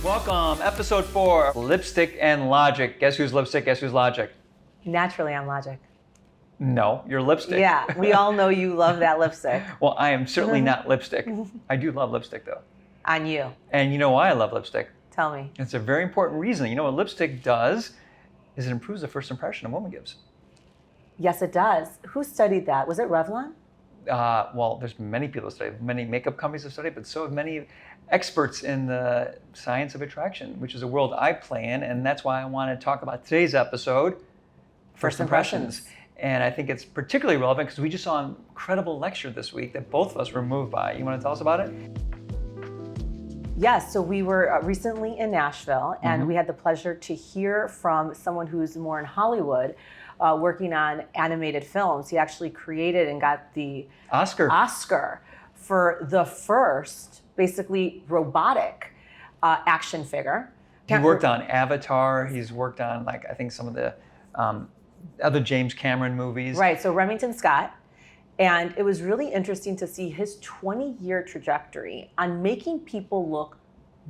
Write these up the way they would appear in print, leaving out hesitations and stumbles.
Welcome, episode 4, Lipstick and Logic. Guess who's lipstick, guess who's logic? Naturally, I'm logic. No, you're lipstick. Yeah, we all know you love that lipstick. Well, I am certainly not lipstick. I do love lipstick though. On you. And you know why I love lipstick? Tell me. It's a very important reason. You know what lipstick does is it improves the first impression a woman gives. Yes, it does. Who studied that? Was it Revlon? Well, there's many people that study, many makeup companies have studied, but so have many experts in the science of attraction, which is a world I play in, and that's why I want to talk about today's episode, First Impressions. And I think it's particularly relevant because we just saw an incredible lecture this week that both of us were moved by. You want to tell us about it? Yes, so we were recently in Nashville, and we had the pleasure to hear from someone who's more in Hollywood, working on animated films. He actually created and got the Oscar for the first, basically robotic action figure. He worked on Avatar. He's worked on, I think some of the other James Cameron movies. Right, so Remington Scott. And it was really interesting to see his 20-year trajectory on making people look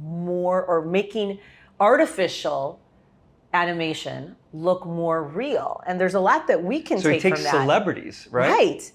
more, or making artificial animation look more real. And there's a lot that we can take from that. So he takes celebrities, right? Right.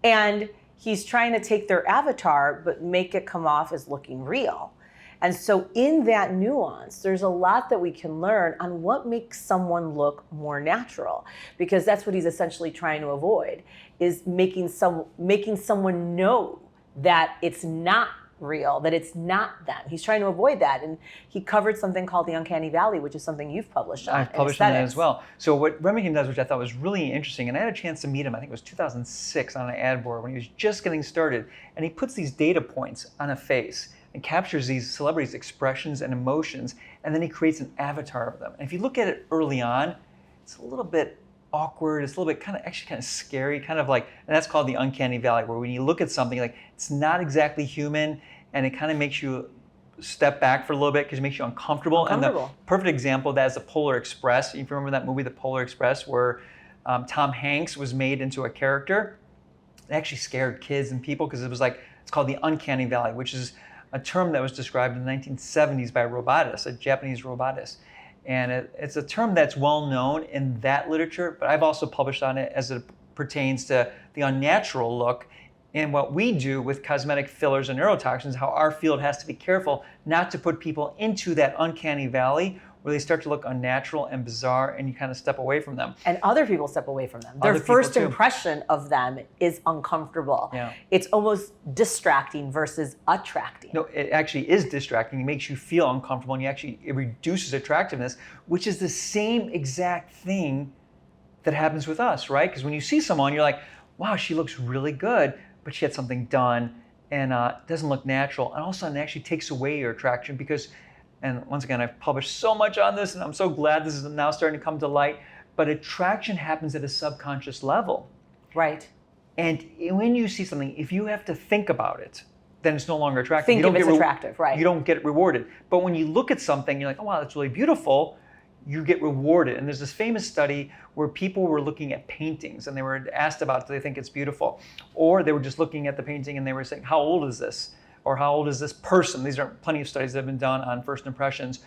And he's trying to take their avatar, but make it come off as looking real. And so in that nuance, there's a lot that we can learn on what makes someone look more natural, because that's what he's essentially trying to avoid, is making someone know that it's not real, that it's not them. He's trying to avoid that. And he covered something called the Uncanny Valley, which is something you've published on. I've published on that as well. So what Remington does, which I thought was really interesting, and I had a chance to meet him, I think it was 2006 on an ad board when he was just getting started, and he puts these data points on a face and captures these celebrities' expressions and emotions, and then he creates an avatar of them. And if you look at it early on, it's a little bit awkward, it's a little bit kind of scary, kind of like, and that's called the Uncanny Valley, where when you look at something, like, it's not exactly human, and it kind of makes you step back for a little bit because it makes you uncomfortable. And the perfect example of that is the Polar Express. If you remember that movie, The Polar Express, where Tom Hanks was made into a character, it actually scared kids and people because it's called the Uncanny Valley, which is a term that was described in the 1970s by a robotist, a Japanese robotist. And it's a term that's well known in that literature, but I've also published on it as it pertains to the unnatural look and what we do with cosmetic fillers and neurotoxins, how our field has to be careful not to put people into that uncanny valley where they start to look unnatural and bizarre, and you kind of step away from them. And other people step away from them. Their first impression of them is uncomfortable. Yeah. It's almost distracting versus attracting. No, it actually is distracting. It makes you feel uncomfortable, and it reduces attractiveness, which is the same exact thing that happens with us, right? Because when you see someone, you're like, wow, she looks really good, but she had something done and doesn't look natural. And all of a sudden, it actually takes away your attraction because, and once again, I've published so much on this, and I'm so glad this is now starting to come to light, but attraction happens at a subconscious level. Right. And when you see something, if you have to think about it, then it's no longer attractive. Think if it's attractive, right. You don't get rewarded. But when you look at something, you're like, oh, wow, that's really beautiful, you get rewarded. And there's this famous study where people were looking at paintings, and they were asked about, do they think it's beautiful? Or they were just looking at the painting, and they were saying, how old is this? Or how old is this person? These are plenty of studies that have been done on first impressions.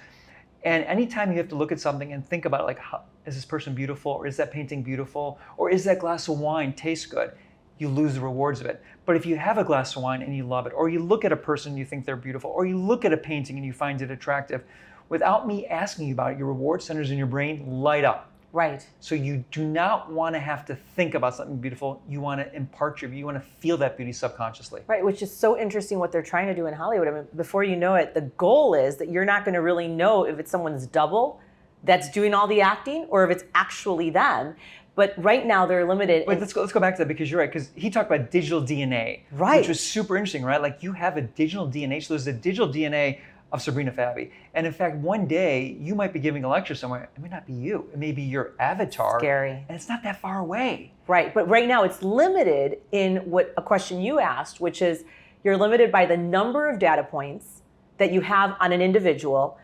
And anytime you have to look at something and think about it, like, is this person beautiful? Or is that painting beautiful? Or is that glass of wine taste good? You lose the rewards of it. But if you have a glass of wine and you love it, or you look at a person and you think they're beautiful, or you look at a painting and you find it attractive, without me asking you about it, your reward centers in your brain light up. Right. So you do not want to have to think about something beautiful. You want to impart you want to feel that beauty subconsciously. Right, which is so interesting what they're trying to do in Hollywood. I mean, before you know it, the goal is that you're not going to really know if it's someone's double that's doing all the acting or if it's actually them. But right now they're limited. Wait, let's go back to that because you're right. Because he talked about digital DNA, right, which was super interesting, right? Like you have a digital DNA. So there's a digital DNA of Sabrina Fabi. And in fact, one day you might be giving a lecture somewhere. It may not be you. It may be your avatar. Scary. And it's not that far away. Right. But right now it's limited in what a question you asked, which is you're limited by the number of data points that you have on an individual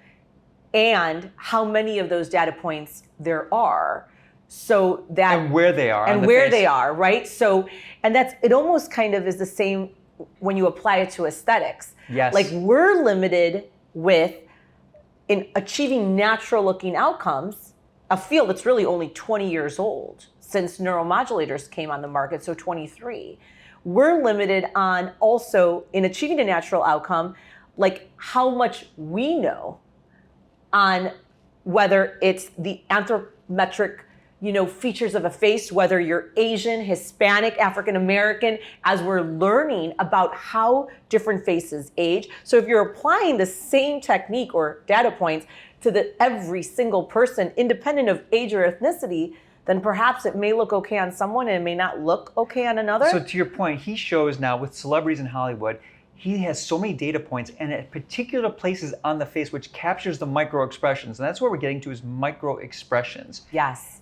and how many of those data points there are. So that and where they are. And where they are, right? So, and that's, it almost kind of is the same when you apply it to aesthetics. Yes. Like we're limited with in achieving natural looking outcomes, a field that's really only 20 years old since neuromodulators came on the market, so 23, we're limited on also in achieving a natural outcome, like how much we know on whether it's the anthropometric, features of a face, whether you're Asian, Hispanic, African American, as we're learning about how different faces age. So if you're applying the same technique or data points to every single person, independent of age or ethnicity, then perhaps it may look okay on someone and it may not look okay on another. So to your point, he shows now with celebrities in Hollywood, he has so many data points and at particular places on the face which captures the microexpressions. And that's where we're getting to is microexpressions. Yes.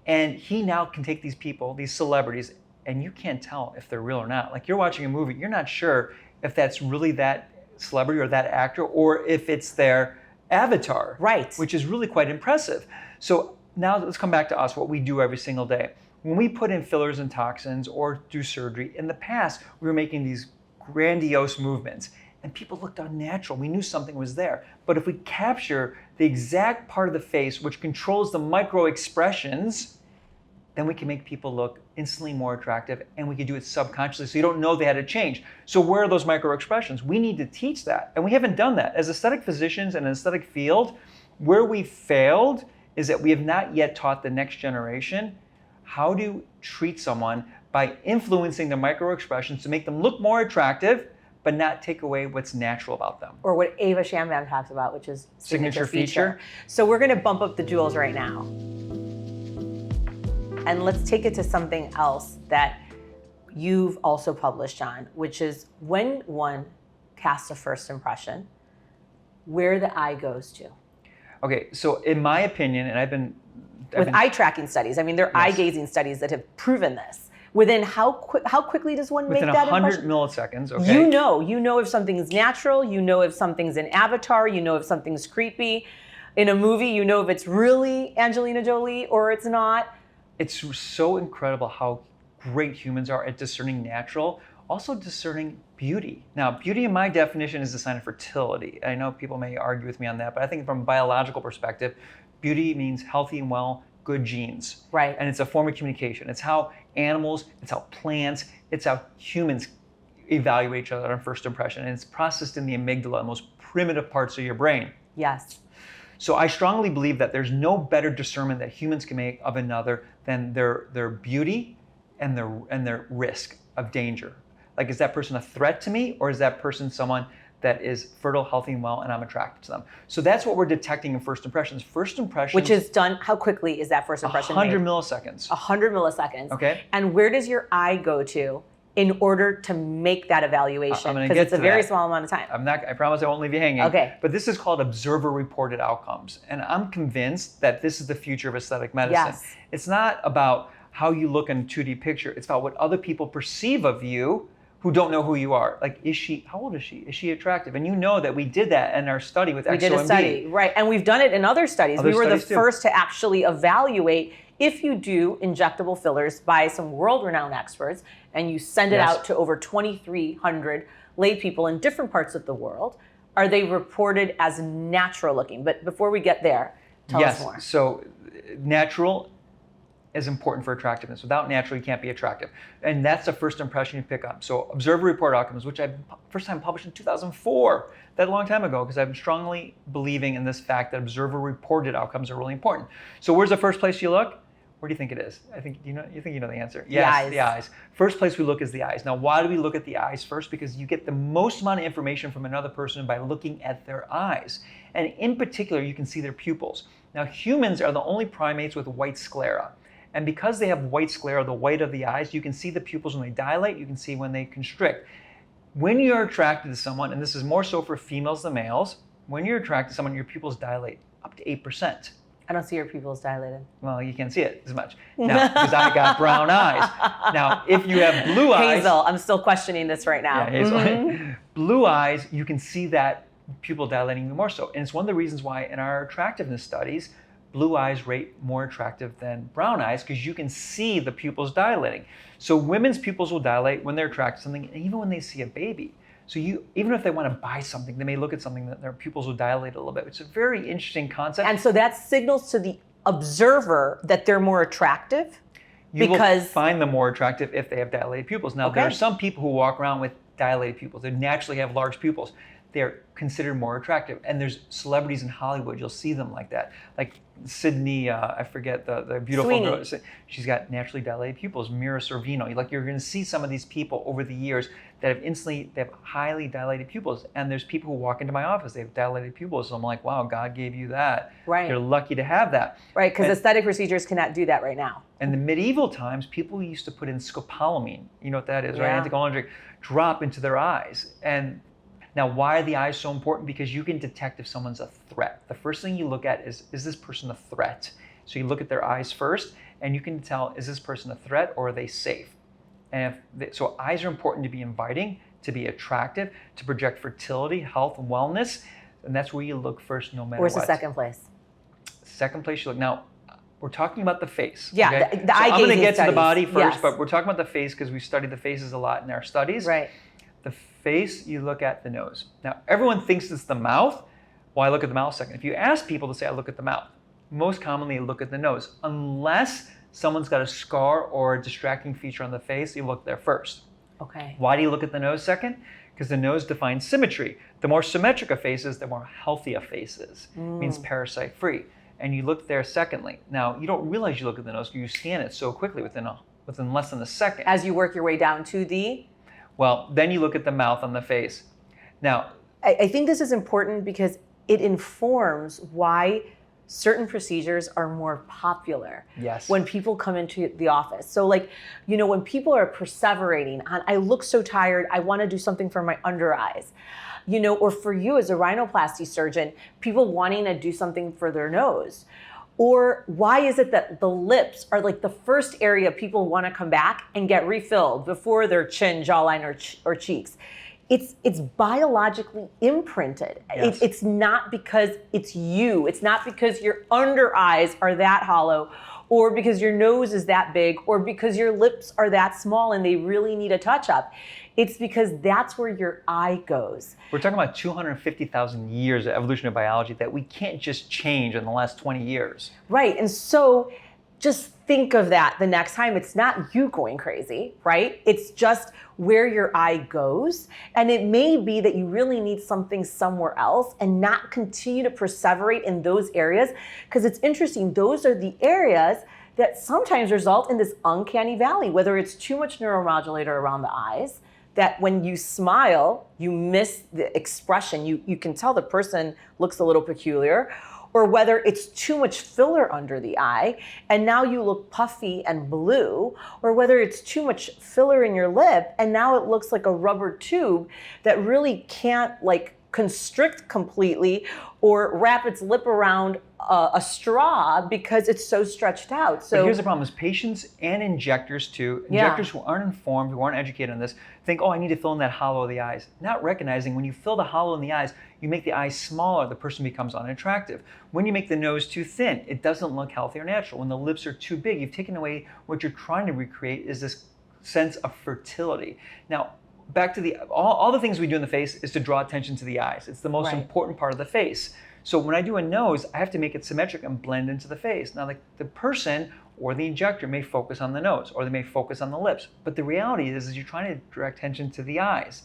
And he now can take these people, these celebrities, and you can't tell if they're real or not. Like you're watching a movie, you're not sure if that's really that celebrity or that actor or if it's their avatar. Right. Which is really quite impressive. So now let's come back to us, what we do every single day. When we put in fillers and toxins or do surgery, in the past, we were making these grandiose movements and people looked unnatural. We knew something was there. But if we capture the exact part of the face which controls the micro expressions, then we can make people look instantly more attractive and we can do it subconsciously so you don't know they had to change. So where are those micro expressions? We need to teach that. And we haven't done that. As aesthetic physicians in an aesthetic field, where we failed is that we have not yet taught the next generation how to treat someone by influencing the micro expressions to make them look more attractive, but not take away what's natural about them. Or what Ava Shambam talks about, which is signature feature. So we're gonna bump up the jewels right now. And let's take it to something else that you've also published on, which is when one casts a first impression, where the eye goes to. Okay, so in my opinion, and I've been eye tracking studies, I mean, there are eye gazing studies that have proven this. Within how quickly does one make that impression? Within 100 milliseconds, okay. You know if something's natural, you know if something's an avatar, you know if something's creepy. In a movie, you know if it's really Angelina Jolie or it's not. It's so incredible how great humans are at discerning natural, also discerning beauty. Now, beauty in my definition is a sign of fertility. I know people may argue with me on that, but I think from a biological perspective, beauty means healthy and well, good genes. Right. And it's a form of communication. It's how animals, it's how plants, it's how humans evaluate each other on first impression. And it's processed in the amygdala, the most primitive parts of your brain. Yes. So I strongly believe that there's no better discernment that humans can make of another than their beauty and their risk of danger. Like, is that person a threat to me, or is that person someone that is fertile, healthy, and well, and I'm attracted to them? So that's what we're detecting in first impressions. First impressions, which is done. How quickly is that first impression? 100 made? milliseconds. 100 milliseconds. Okay. And where does your eye go to in order to make that evaluation? Because it's a very small amount of time. I promise I won't leave you hanging. Okay. But this is called observer-reported outcomes, and I'm convinced that this is the future of aesthetic medicine. Yes. It's not about how you look in a 2D picture. It's about what other people perceive of you who don't know who you are. Like, how old is she? Is she attractive? And you know that we did that in our study with XOMB. We did a study, right. And we've done it in other studies. We were the first to actually evaluate if you do injectable fillers by some world-renowned experts and you send it out to over 2,300 lay people in different parts of the world, are they reported as natural looking? But before we get there, tell us more. So natural is important for attractiveness. Without natural, you can't be attractive. And that's the first impression you pick up. So observer report outcomes, which I first time published in 2004. That's a long time ago, because I'm strongly believing in this fact that observer reported outcomes are really important. So where's the first place you look? Where do you think it is? You think you know the answer. Yes, the eyes. First place we look is the eyes. Now, why do we look at the eyes first? Because you get the most amount of information from another person by looking at their eyes. And in particular, you can see their pupils. Now, humans are the only primates with white sclera. And because they have white sclera, the white of the eyes, you can see the pupils when they dilate, you can see when they constrict. When you're attracted to someone, and this is more so for females than males, when you're attracted to someone, your pupils dilate up to 8%. I don't see your pupils dilated. Well, you can't see it as much. Now, because I got brown eyes. Now, if you have blue eyes... Hazel, I'm still questioning this right now. Yeah, Hazel. Mm-hmm. Blue eyes, you can see that pupil dilating even more so. And it's one of the reasons why in our attractiveness studies, blue eyes rate more attractive than brown eyes because you can see the pupils dilating. So women's pupils will dilate when they're attracted to something, and even when they see a baby. So even if they want to buy something, they may look at something that their pupils will dilate a little bit. It's a very interesting concept. And so that signals to the observer that they're more attractive? You will find them more attractive if they have dilated pupils. Now, there are some people who walk around with dilated pupils. They naturally have large pupils. They're considered more attractive. And there's celebrities in Hollywood, you'll see them like that. Like Sydney, I forget the beautiful girl. She's got naturally dilated pupils, Mira Sorvino. You're going to see some of these people over the years that they have highly dilated pupils. And there's people who walk into my office, they have dilated pupils. So I'm like, wow, God gave you that. Right. You're lucky to have that. Right, because aesthetic procedures cannot do that right now. In the medieval times, people used to put in scopolamine. You know what that is, right? Yeah. Anticholinergic, drop into their eyes. And now, why are the eyes so important? Because you can detect if someone's a threat. The first thing you look at is this person a threat? So you look at their eyes first, and you can tell, is this person a threat or are they safe? And so eyes are important to be inviting, to be attractive, to project fertility, health, and wellness. And that's where you look first, no matter Where's what. the second place? Second place you look. Now, we're talking about the face. Yeah, okay? the eye I'm going to get studies. to the body first, Yes. but we're talking about the face because we studied the faces a lot in our studies. Right. The face, you look at the nose. Now, everyone thinks it's the mouth. Well, I look at the mouth second. If you ask people to say, I look at the mouth, most commonly look at the nose. Unless someone's got a scar or a distracting feature on the face, you look there first. Okay. Why do you look at the nose second? Because the nose defines symmetry. The more symmetric a face is, the more healthy a face is. It means parasite-free. And you look there secondly. Now, you don't realize you look at the nose because you scan it so quickly within less than a second. As you work your way down to the? Well, then you look at the mouth on the face. Now, I think this is important because it informs why certain procedures are more popular. Yes. When people come into the office. So when people are perseverating on, I look so tired, I want to do something for my under eyes. Or for you as a rhinoplasty surgeon, people wanting to do something for their nose. Or why is it that the lips are the first area people want to come back and get refilled before their chin, jawline, or cheeks? It's biologically imprinted. Yes. It's not because it's you. It's not because your under eyes are that hollow, or because your nose is that big, or because your lips are that small and they really need a touch up. It's because that's where your eye goes. We're talking about 250,000 years of evolutionary biology that we can't just change in the last 20 years. Right, and so just think of that the next time. It's not you going crazy, right? It's just where your eye goes. And it may be that you really need something somewhere else and not continue to perseverate in those areas. Because it's interesting, those are the areas that sometimes result in this uncanny valley, whether it's too much neuromodulator around the eyes, that when you smile, you miss the expression. You can tell the person looks a little peculiar, or whether it's too much filler under the eye, and now you look puffy and blue, or whether it's too much filler in your lip, and now it looks like a rubber tube that really can't constrict completely or wrap its lip around a straw because it's so stretched out. So but here's the problem: is patients and injectors too. Injectors who aren't informed, who aren't educated on this, think, oh, I need to fill in that hollow of the eyes. Not recognizing when you fill the hollow in the eyes, you make the eyes smaller, the person becomes unattractive. When you make the nose too thin, it doesn't look healthy or natural. When the lips are too big, you've taken away what you're trying to recreate is this sense of fertility. Now, back to all the things we do in the face is to draw attention to the eyes. It's the most important part of the face. So when I do a nose, I have to make it symmetric and blend into the face. Now, the person or the injector may focus on the nose, or they may focus on the lips. But the reality is you're trying to direct attention to the eyes.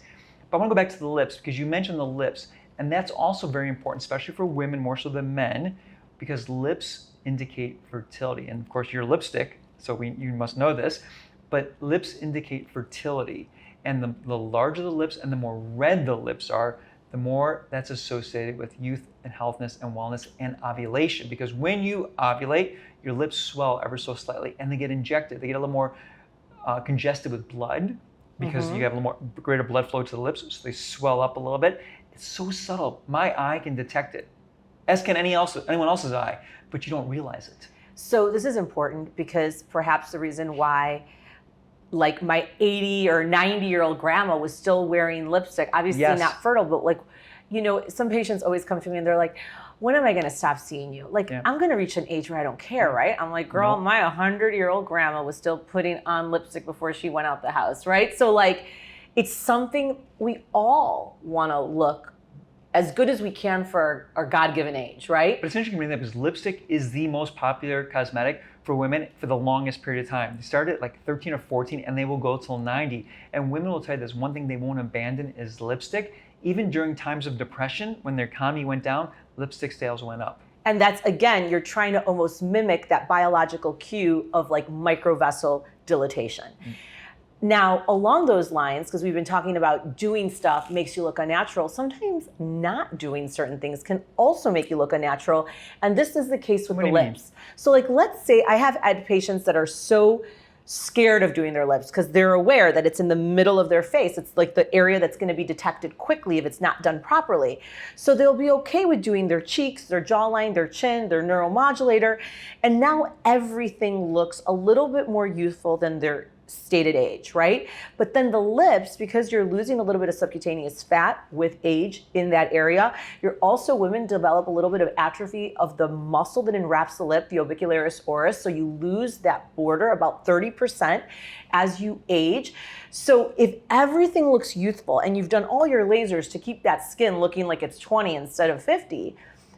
But I want to go back to the lips because you mentioned the lips, and that's also very important, especially for women more so than men, because lips indicate fertility. And of course, your lipstick, so you must know this, but lips indicate fertility. And the larger the lips and the more red the lips are, the more that's associated with youth and healthiness and wellness and ovulation. Because when you ovulate, your lips swell ever so slightly and they get injected. They get a little more congested with blood because you have a little more greater blood flow to the lips, so they swell up a little bit. It's so subtle. My eye can detect it, as can anyone else's eye, but you don't realize it. So this is important because perhaps the reason why my 80 or 90-year-old grandma was still wearing lipstick, obviously not fertile, but some patients always come to me and they're like, when am I going to stop seeing you? Like, Yeah. I'm going to reach an age where I don't care, right? I'm like, girl, Nope. my 100-year-old grandma was still putting on lipstick before she went out the house, right? So like, it's something we all want to look as good as we can for our God-given age, right? But it's interesting to bring that because lipstick is the most popular cosmetic for women for the longest period of time. They start at like 13 or 14 and they will go till 90. And women will tell you this one thing they won't abandon is lipstick. Even during times of depression, when their economy went down, lipstick sales went up. And that's, again, you're trying to almost mimic that biological cue of like microvessel dilatation. Now, along those lines, because we've been talking about doing stuff makes you look unnatural, sometimes not doing certain things can also make you look unnatural. And this is the case with What the do you mean? lips. So like, let's say I have had patients that are so scared of doing their lips because they're aware that it's in the middle of their face. It's like the area that's going to be detected quickly if it's not done properly. So they'll be okay with doing their cheeks, their jawline, their chin, their neuromodulator. And now everything looks a little bit more youthful than their stated age, right? But then the lips, because you're losing a little bit of subcutaneous fat with age in that area, women develop a little bit of atrophy of the muscle that enwraps the lip, the orbicularis oris. So you lose that border about 30% as you age. So if everything looks youthful and you've done all your lasers to keep that skin looking like it's 20 instead of 50,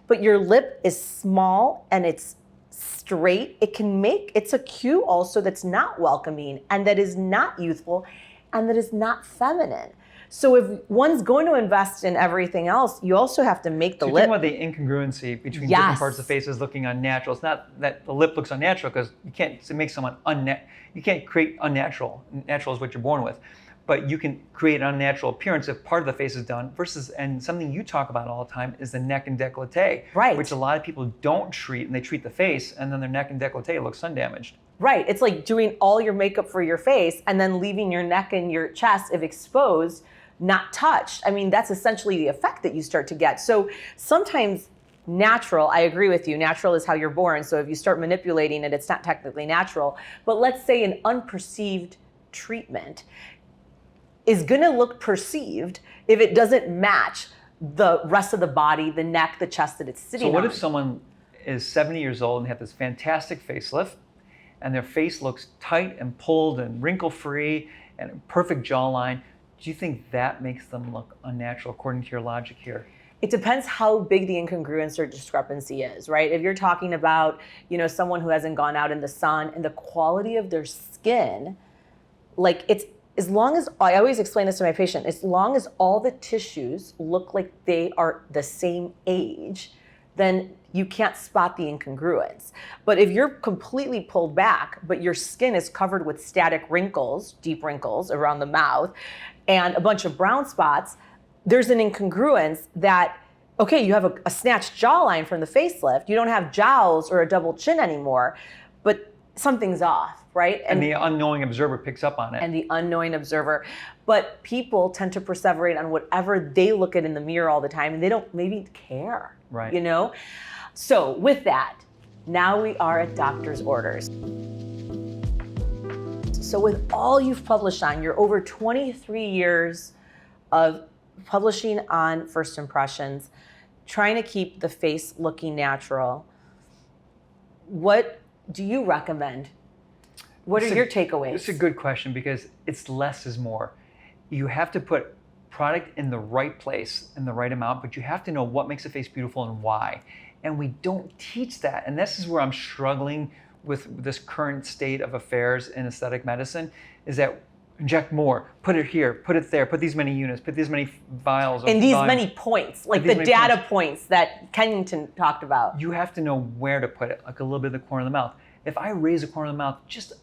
but your lip is small and it's straight, it's a cue also that's not welcoming and that is not youthful and that is not feminine. So if one's going to invest in everything else, you also have to make the So lip. you're talking about the incongruency between Yes. different parts of the face is looking unnatural. It's not that the lip looks unnatural because you can't make someone you can't create unnatural. Natural is what you're born with. But you can create an unnatural appearance if part of the face is done versus, and something you talk about all the time is the neck and décolleté, Right. which a lot of people don't treat, and they treat the face, and then their neck and décolleté looks sun damaged. Right. It's like doing all your makeup for your face and then leaving your neck and your chest, if exposed, not touched. I mean, that's essentially the effect that you start to get. So sometimes natural, I agree with you, natural is how you're born. So if you start manipulating it, it's not technically natural. But let's say an unperceived treatment is going to look perceived if it doesn't match the rest of the body, the neck, the chest that it's sitting on. So what if someone is 70 years old and they have this fantastic facelift and their face looks tight and pulled and wrinkle-free and a perfect jawline? Do you think that makes them look unnatural according to your logic here? It depends how big the incongruence or discrepancy is, right? If you're talking about, someone who hasn't gone out in the sun and the quality of their skin, like it's, as long as, I always explain this to my patient, as long as all the tissues look like they are the same age, then you can't spot the incongruence. But if you're completely pulled back, but your skin is covered with static wrinkles, deep wrinkles around the mouth, and a bunch of brown spots, there's an incongruence that, okay, you have a snatched jawline from the facelift, you don't have jowls or a double chin anymore, but something's off. Right? And the unknowing observer picks up on it. And the unknowing observer. But people tend to perseverate on whatever they look at in the mirror all the time, and they don't maybe care. Right. So with that, now we are at doctor's orders. So with all you've published on, your over 23 years of publishing on first impressions, trying to keep the face looking natural, what do you recommend? What are your takeaways? It's a good question because it's less is more. You have to put product in the right place in the right amount, but you have to know what makes a face beautiful and why. And we don't teach that. And this is where I'm struggling with this current state of affairs in aesthetic medicine, is that inject more, put it here, put it there, put these many units, put these many vials. And these volume. many points, like the data points that Kennington talked about. You have to know where to put it, like a little bit of the corner of the mouth. If I raise the corner of the mouth just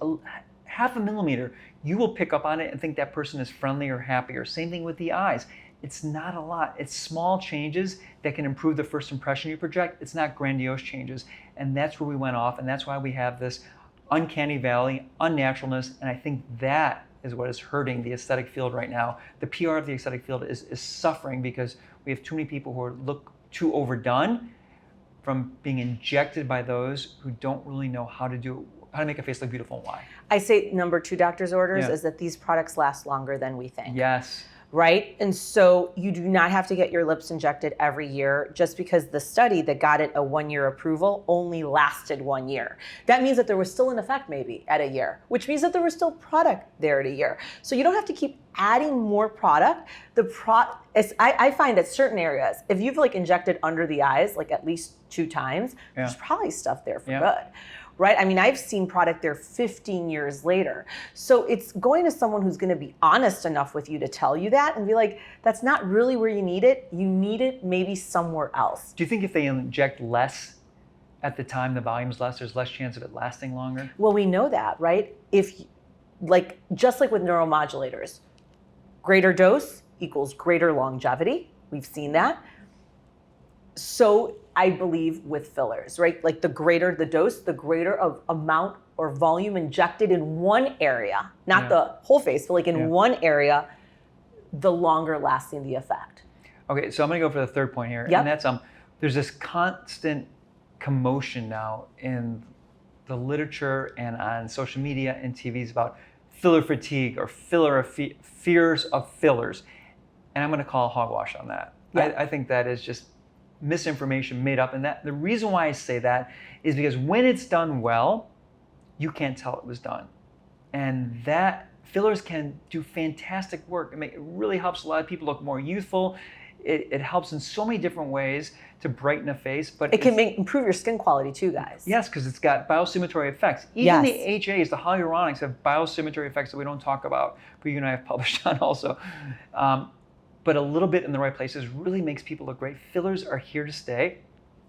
half a millimeter, you will pick up on it and think that person is friendly or happier. Same thing with the eyes. It's not a lot. It's small changes that can improve the first impression you project. It's not grandiose changes. And that's where we went off. And that's why we have this uncanny valley, unnaturalness. And I think that is what is hurting the aesthetic field right now. The PR of the aesthetic field is suffering because we have too many people who look too overdone from being injected by those who don't really know how to make a face look beautiful and why. I say number 2 doctor's orders is that these products last longer than we think. Yes. right? And so you do not have to get your lips injected every year just because the study that got it a 1-year approval only lasted 1 year. That means that there was still an effect maybe at a year, which means that there was still product there at a year. So you don't have to keep adding more product. I find at certain areas, if you've like injected under the eyes, like at least 2 times, there's probably stuff there for good. Right? I mean, I've seen product there 15 years later. So it's going to someone who's going to be honest enough with you to tell you that and be like, that's not really where you need it. You need it maybe somewhere else. Do you think if they inject less at the time, the volume's less, there's less chance of it lasting longer? Well, we know that, right? Just like with neuromodulators, greater dose equals greater longevity. We've seen that. So I believe with fillers, right? Like the greater the dose, the greater of amount or volume injected in one area, not the whole face, but like in one area, the longer lasting the effect. Okay, so I'm gonna go for the third point here. And that's there's this constant commotion now in the literature and on social media and TVs about filler fatigue or fears of fillers. And I'm gonna call hogwash on that. I think that is just misinformation made up, and that the reason why I say that is because when it's done well, you can't tell it was done, and that fillers can do fantastic work. It really helps a lot of people look more youthful. It helps in so many different ways to brighten a face, but it can improve your skin quality too, guys. Yes, because it's got biosymmetry effects. Even the HAs, the hyaluronics, have biosymmetry effects that we don't talk about, but you and I have published on also. But a little bit in the right places really makes people look great. Fillers are here to stay.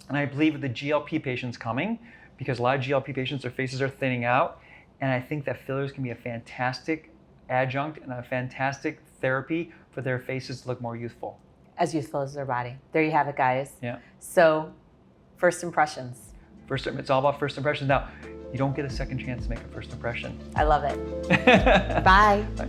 And I believe with the GLP patients coming, because a lot of GLP patients, their faces are thinning out. And I think that fillers can be a fantastic adjunct and a fantastic therapy for their faces to look more youthful. As youthful as their body. There you have it, guys. Yeah. So, first impressions. It's all about first impressions. Now, you don't get a second chance to make a first impression. I love it. Bye. Bye.